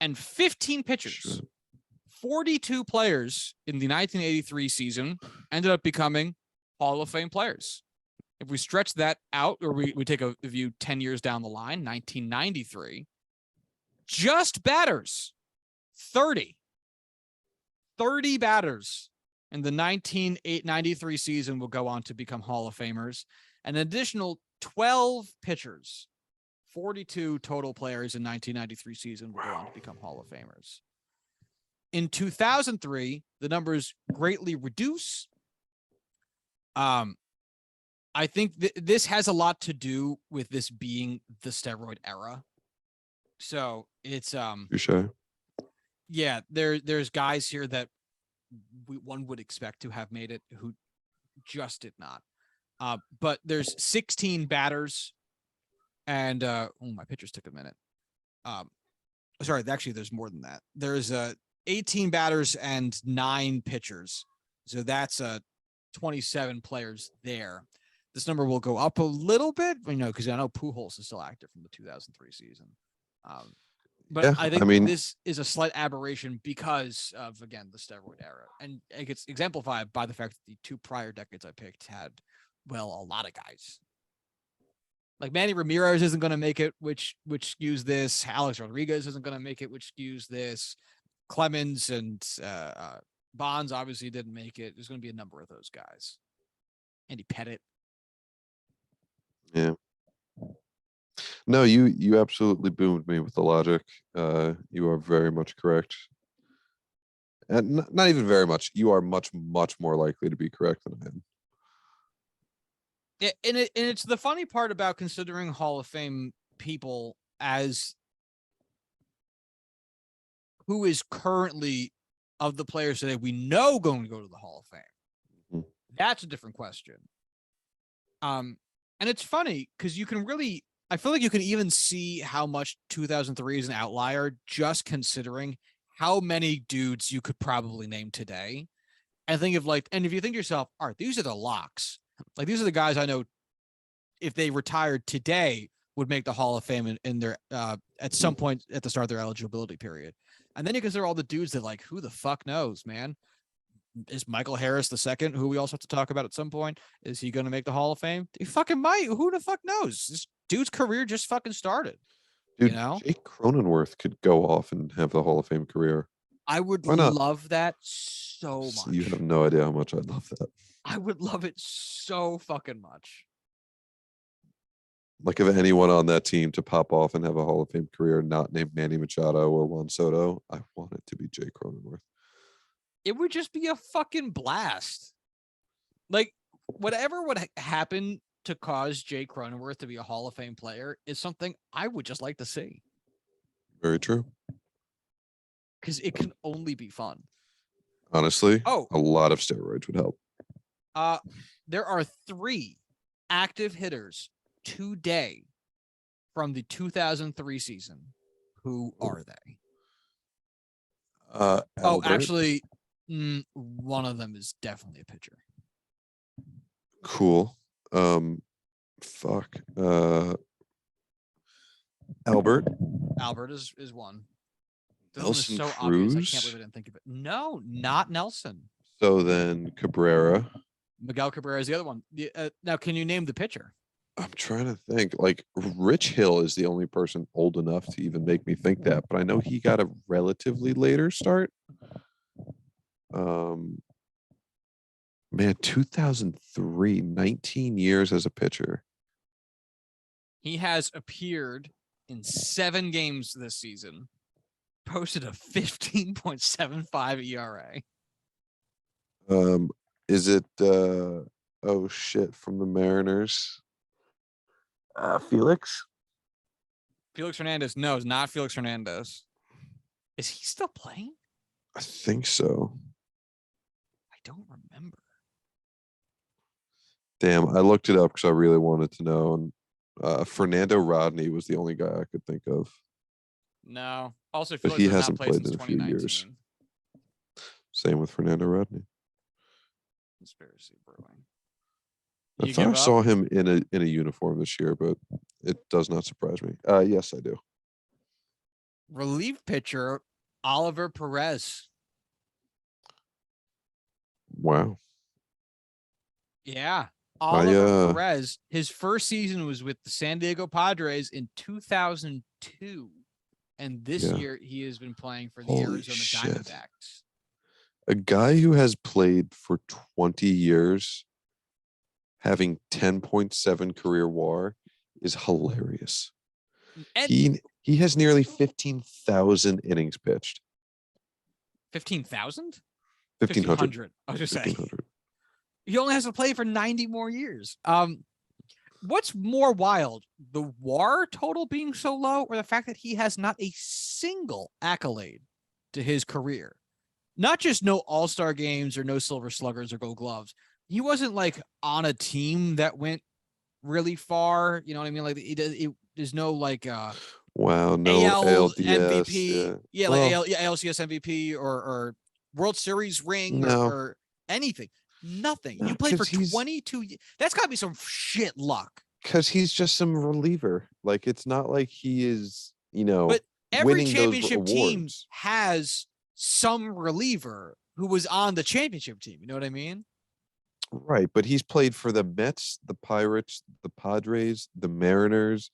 and 15 pitchers. Sure. 42 players in the 1983 season ended up becoming Hall of Fame players. If we stretch that out, or we take a view 10 years down the line, 1993, just batters, 30 batters in the 1993 season will go on to become Hall of Famers. An additional 12 pitchers, 42 total players in 1993 season will go on to become Hall of Famers. In 2003, the numbers greatly reduce. I think this has a lot to do with this being the steroid era. So it's Touche. yeah, there's guys here that one would expect to have made it who just did not. But there's 16 batters, and my pitchers took a minute. Sorry, actually, there's more than that. There's 18 batters and 9 pitchers, so that's 27 players there. This number will go up a little bit, because I know Pujols is still active from the 2003 season. But Yeah, I think I mean, this is a slight aberration because of, again, the steroid era. And it gets exemplified by the fact that the 2 prior decades I picked had, well, a lot of guys. Like Manny Ramirez isn't going to make it, which skews this. Alex Rodriguez isn't going to make it, which skews this. Clemens and Bonds obviously didn't make it. There's going to be a number of those guys. Andy Pettit. yeah. No, you absolutely boomed me with the logic. You are very much correct. And not even very much. You are much, much more likely to be correct than I am. Yeah, and it's the funny part about considering Hall of Fame people as who is currently of the players today we know going to go to the Hall of Fame. Mm-hmm. That's a different question. And it's funny because you can really, I feel like you can even see how much 2003 is an outlier just considering how many dudes you could probably name today. And think of and if you think to yourself, all right, these are the locks. Like these are the guys I know if they retired today would make the Hall of Fame in their at some point at the start of their eligibility period. And then you consider all the dudes that who the fuck knows, man? Is Michael Harris II, who we also have to talk about at some point, is he going to make the Hall of Fame? He fucking might. Who the fuck knows? This dude's career just fucking started. Dude, Jake Cronenworth could go off and have the Hall of Fame career. I would love that so much. You have no idea how much I'd love that. I would love it so fucking much. Like if anyone on that team to pop off and have a Hall of Fame career, not named Manny Machado or Juan Soto, I want it to be Jake Cronenworth. It would just be a fucking blast. Like whatever would happen to cause Jake Cronenworth to be a Hall of Fame player is something I would just like to see. Very true. Because it can only be fun. Honestly, a lot of steroids would help. There are 3 active hitters today from the 2003 season. Who are they? Actually, one of them is definitely a pitcher. Cool. Albert. Albert is one. Nelson so Cruz. Obvious. I can't believe I didn't think of it. No, not Nelson. So then Cabrera. Miguel Cabrera is the other one. Now, can you name the pitcher? I'm trying to think. Rich Hill is the only person old enough to even make me think that, but I know he got a relatively later start. Man, 2003, 19 years as a pitcher. He has appeared in 7 games this season, posted a 15.75 ERA. Is it from the Mariners? Felix Hernandez? No, it's not Felix Hernandez. Is he still playing? I think so. I don't remember. Damn, I looked it up because I really wanted to know. And Fernando Rodney was the only guy I could think of. No. Also, but he hasn't played in a few years. Same with Fernando Rodney. Conspiracy brewing. I thought I saw him in a uniform this year, but it does not surprise me. Yes, I do. Relief pitcher Oliver Perez. Wow. Yeah. Oliver Perez. His first season was with the San Diego Padres in 2002. And this year he has been playing for the Arizona Diamondbacks. A guy who has played for 20 years having 10.7 career WAR is hilarious. And he has nearly 15,000 innings pitched. 15,000? 1,500. I was just saying. He only has to play for 90 more years. what's more wild, the WAR total being so low, or the fact that he has not a single accolade to his career? Not just no All-Star games or no Silver Sluggers or Gold Gloves. He wasn't like on a team that went really far. You know what I mean? Like there's no like Wow, no AL ALDS. MVP. Yeah. Yeah, like Well, ALCS MVP or World Series ring no, or anything. Nothing. no, You played for because he's 22 years. That's got to be some shit luck. just some reliever. Like it's not like he is, But every winning those championship team awards. has some reliever who was on the championship team. You know what I mean? Right, but he's played for the Mets, the Pirates, the Padres, the Mariners,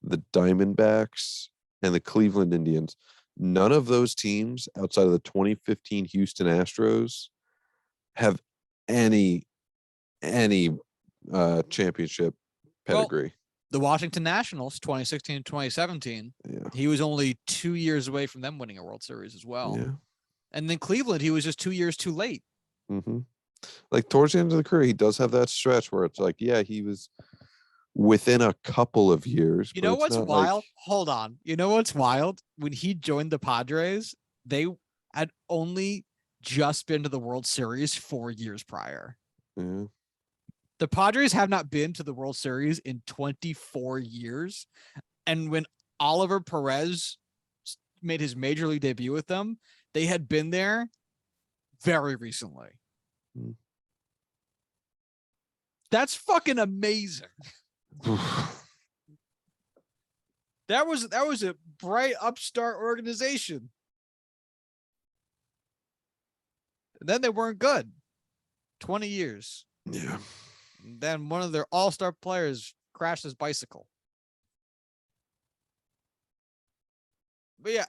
the Diamondbacks, and the Cleveland Indians. None of those teams outside of the 2015 Houston Astros have any any championship Well, pedigree. the Washington Nationals, 2016 and 2017, Yeah. he was only 2 years away from them winning a World Series as well. Yeah. And then Cleveland, he was just 2 years too late. Mm-hmm. Like towards the end of the career, he does have that stretch where it's like, yeah, he was within a couple of years, You but know it's what's not like, wild? Hold on. You know what's wild? When he joined the Padres, they had only just been to the World Series 4 years prior. yeah. The Padres have not been to the World Series in 24 years. And when Oliver Perez made his major league debut with them, they had been there very recently. Mm. That's fucking amazing. That was a bright upstart organization. And then they weren't good. 20 years. Yeah. And then one of their all-star players crashed his bicycle. But yeah,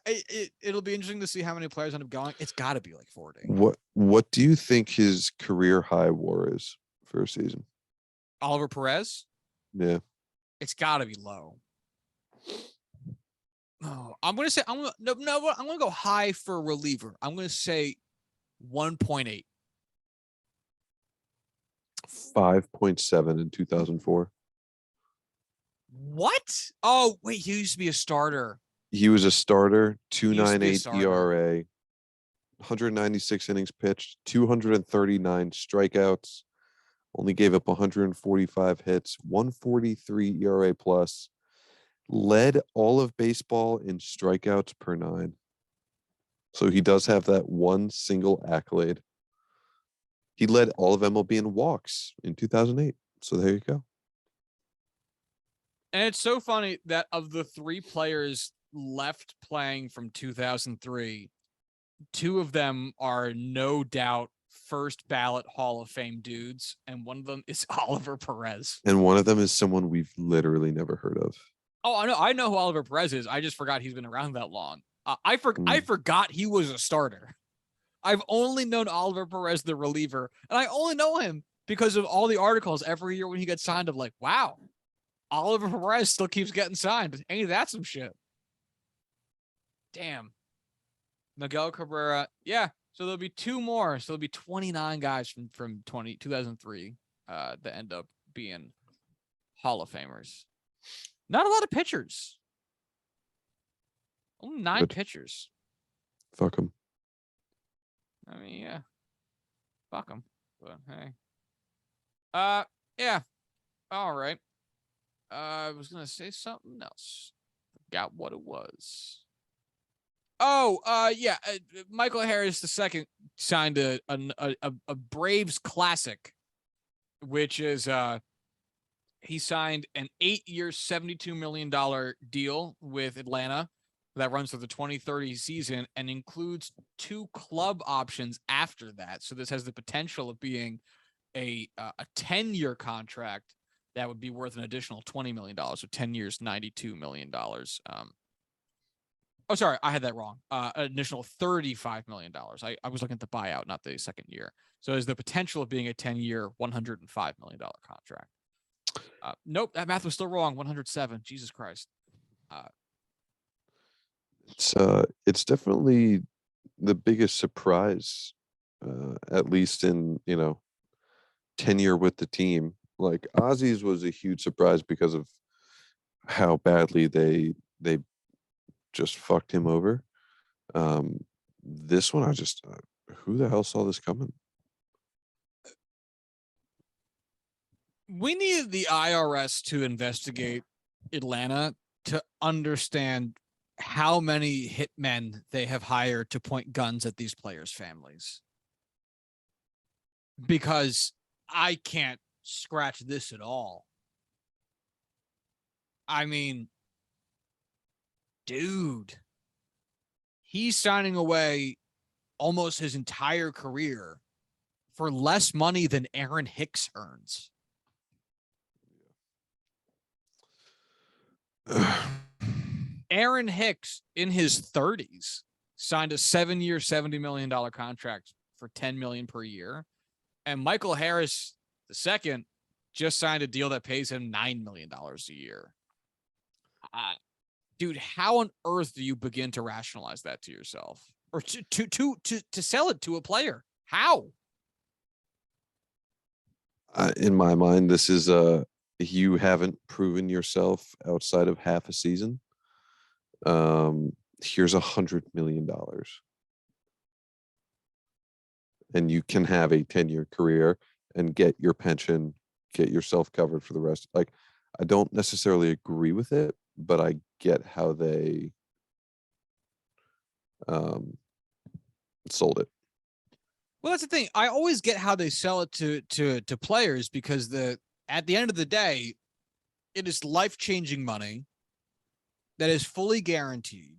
it'll be interesting to see how many players end up going. It's got to be like 40. What do you think his career high WAR is for a season? Oliver Perez, Yeah. it's got to be low. Oh, I'm gonna say I'm gonna go high for a reliever. I'm gonna say 1.8. 5.7 in 2004. What? Oh wait, he used to be a starter. He was a starter, He used to be a 2.98 starter. ERA, 196 innings pitched, 239 strikeouts, only gave up 145 hits, 143 ERA plus, led all of baseball in strikeouts per nine. So he does have that one single accolade. He led all of MLB in walks in 2008. So there you go. And it's so funny that of the 3 players left playing from 2003, 2 of them are no doubt first ballot Hall of Fame dudes, and one of them is Oliver Perez. And one of them is someone we've literally never heard of. Oh, I know who Oliver Perez is. I just forgot he's been around that long. I forgot he was a starter. I've only known Oliver Perez, the reliever, and I only know him because of all the articles every year when he gets signed. I'm like, wow, Oliver Perez still keeps getting signed. Ain't that some shit? Damn. Miguel Cabrera. Yeah. So there'll be 2 more. So there'll be 29 guys from 2003 that end up being Hall of Famers. Not a lot of pitchers. Only 9 Good. pitchers. Fuck him. I mean, yeah. Fuck them. But hey. Yeah. All right. I was gonna say something else. Forgot what it was. Oh, yeah. Michael Harris II signed a Braves classic, which is he signed an 8-year, $72 million deal with Atlanta that runs through the 2030 season and includes 2 club options after that. So this has the potential of being a 10-year contract that would be worth an additional $20 million. So 10 years, $92 million. Oh, sorry, I had that wrong. An additional $35 million. I was looking at the buyout, not the second year. So there's the potential of being a 10-year, $105 million contract. Nope, that math was still wrong. 107. Jesus Christ. It's definitely the biggest surprise, at least in tenure with the team. Like Ozzy's was a huge surprise because of how badly they just fucked him over. This one, I just who the hell saw this coming? We needed the IRS to investigate Atlanta to understand how many hitmen they have hired to point guns at these players' families. Because I can't scratch this at all. I mean, dude, he's signing away almost his entire career for less money than Aaron Hicks earns. Aaron Hicks in his 30s signed a 7-year, $70 million contract for $10 million per year. And Michael Harris II just signed a deal that pays him $9 million a year. Dude, how on earth do you begin to rationalize that to yourself or to sell it to a player? How? In my mind, this is you haven't proven yourself outside of half a season. Here's $100 million, and you can have a 10-year career and get your pension, get yourself covered for the rest. Like, I don't necessarily agree with it, but I get how they sold it. Well, that's the thing. I always get how they sell it to players because at the end of the day, it is life-changing money that is fully guaranteed.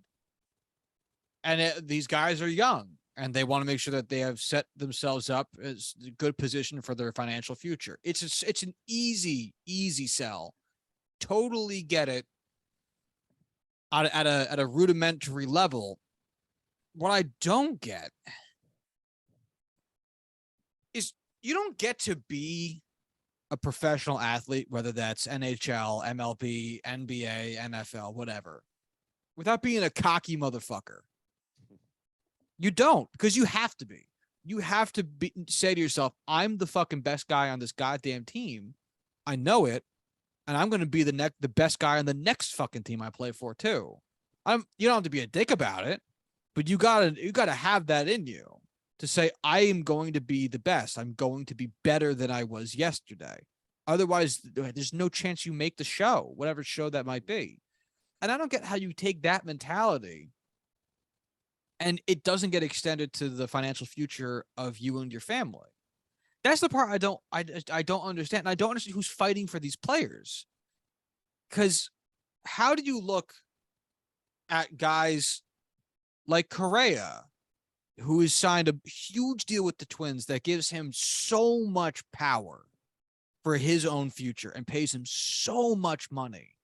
And these guys are young and they want to make sure that they have set themselves up as a good position for their financial future. It's an easy sell. Totally get it at a rudimentary level. What I don't get is you don't get to be a professional athlete, whether that's NHL, MLB, NBA, NFL, whatever, without being a cocky motherfucker. You don't, because you have to be. You have to say to yourself, I'm the fucking best guy on this goddamn team. I know it, and I'm going to be the best guy on the next fucking team I play for too. You don't have to be a dick about it, but you gotta have that in you to say, I am going to be the best. I'm going to be better than I was yesterday. Otherwise, there's no chance you make the show, whatever show that might be. And I don't get how you take that mentality and it doesn't get extended to the financial future of you and your family. That's the part I don't understand. And I don't understand who's fighting for these players. Because how do you look at guys like Correa, who has signed a huge deal with the Twins that gives him so much power for his own future and pays him so much money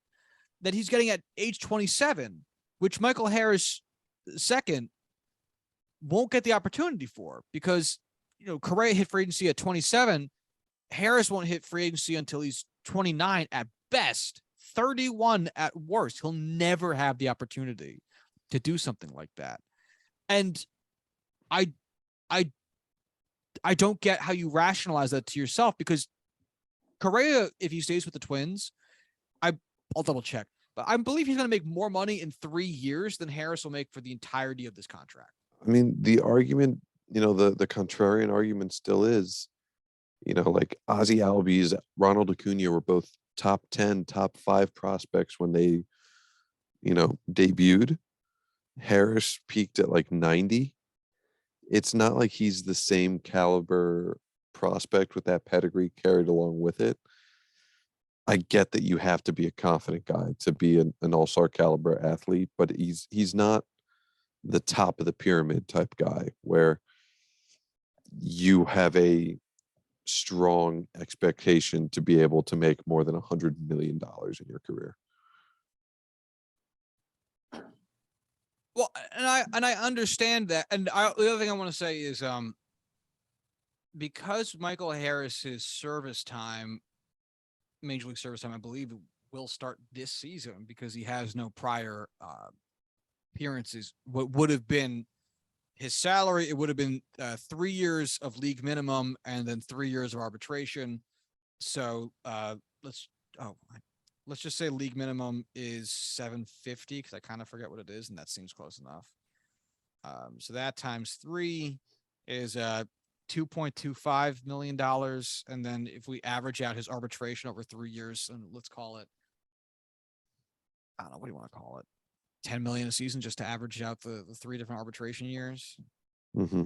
that he's getting at age 27, which Michael Harris II won't get the opportunity for because, Correa hit free agency at 27. Harris won't hit free agency until he's 29 at best, 31 at worst. He'll never have the opportunity to do something like that. And I don't get how you rationalize that to yourself because Correa, if he stays with the Twins, I'll double check, but I believe he's going to make more money in 3 years than Harris will make for the entirety of this contract. I mean, the argument, the contrarian argument still is, like Ozzy Albies, Ronald Acuna were both top 10, top 5 prospects when they, debuted. Harris peaked at like 90. It's not like he's the same caliber prospect with that pedigree carried along with it. I get that you have to be a confident guy to be an all-star caliber athlete, but he's not the top of the pyramid type guy where you have a strong expectation to be able to make more than $100 million in your career. Well, and I understand that. And the other thing I want to say is, because Michael Harris's service time, Major League service time, I believe will start this season because he has no prior appearances. What would have been his salary, it would have been 3 years of league minimum and then 3 years of arbitration. So let's let's just say league minimum is 750 because I kind of forget what it is, and that seems close enough. So that times 3 is $2.25 million. And then if we average out his arbitration over 3 years, and let's call it, I don't know, what do you want to call it? 10 million a season just to average out the 3 different arbitration years. Mm-hmm.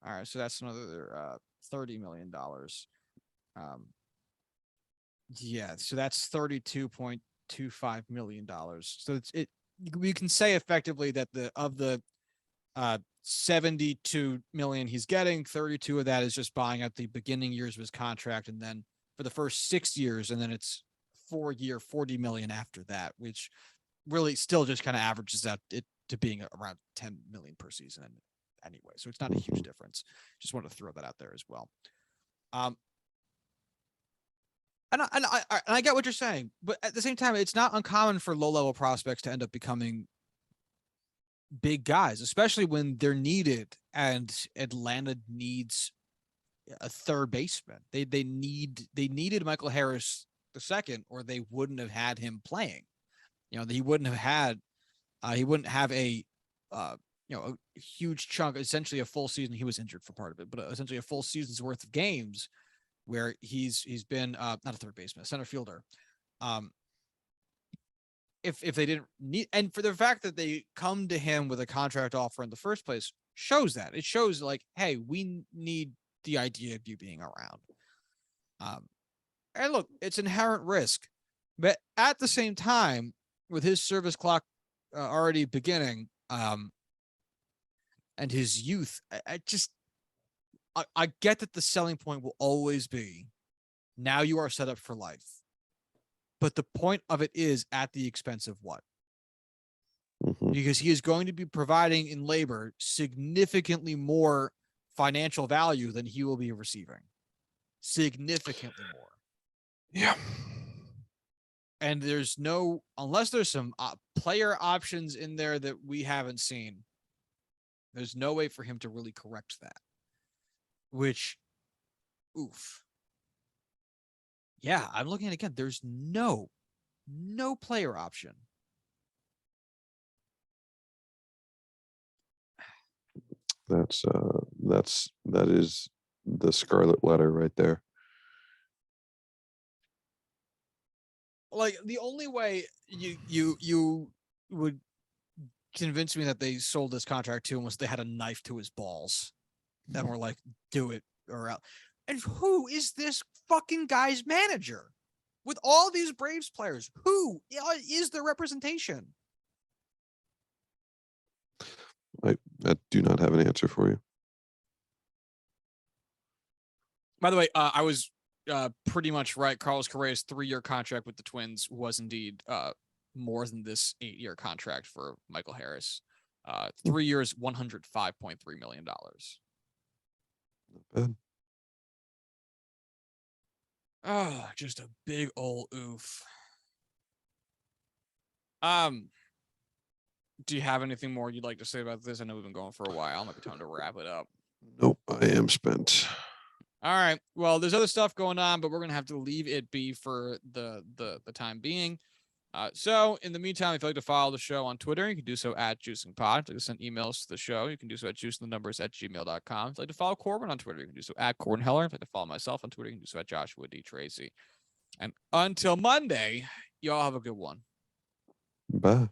All right. So that's another $30 million. Yeah. So that's $32.25 million. So we can say effectively that of the 72 million he's getting, 32 of that is just buying out the beginning years of his contract, and then for the first 6 years, and then it's 4-year 40 million after that, which really still just kind of averages out it to being around 10 million per season anyway. So it's not a huge difference. Just wanted to throw that out there as well. And I get what you're saying, but at the same time, it's not uncommon for low-level prospects to end up becoming big guys, especially when they're needed, and Atlanta needs a third baseman. They needed Michael Harris II, or they wouldn't have had him playing. He wouldn't have a a huge chunk, essentially a full season. He was injured for part of it, but essentially a full season's worth of games where he's been not a third baseman, a center fielder. If they didn't need, and for the fact that they come to him with a contract offer in the first place shows that. It shows like, hey, we need the idea of you being around. And look, it's inherent risk, but at the same time, with his service clock already beginning, and his youth, I get that the selling point will always be, now you are set up for life. But the point of it is at the expense of what? Mm-hmm. Because he is going to be providing in labor significantly more financial value than he will be receiving. Significantly more. Yeah. And unless there's some player options in there that we haven't seen, there's no way for him to really correct that. Which, oof. Yeah, I'm looking at it again. There's no player option. That is the scarlet letter right there. Like, the only way you would convince me that they sold this contract to him was they had a knife to his balls. Then we're like, do it or else. And who is this fucking guy's manager? With all these Braves players, who is the representation? I do not have an answer for you. By the way, I was pretty much right. Carlos Correa's 3-year contract with the Twins was indeed more than this 8-year contract for Michael Harris. 3 years, $105.3 million. Not bad. Oh, just a big old oof. Do you have anything more you'd like to say about this? I know we've been going for a while. It might be time to wrap it up. Nope, I am spent. All right. Well, there's other stuff going on, but we're gonna have to leave it be for the time being. So in the meantime, if you'd like to follow the show on Twitter, you can do so at JuicingPod. If you'd like to send emails to the show, you can do so at juicingthenumbers@gmail.com. If you'd like to follow Corwin on Twitter, you can do so at Corwin Heller. If you'd like to follow myself on Twitter, you can do so at Joshua D. Tracy. And until Monday, y'all have a good one. Bye.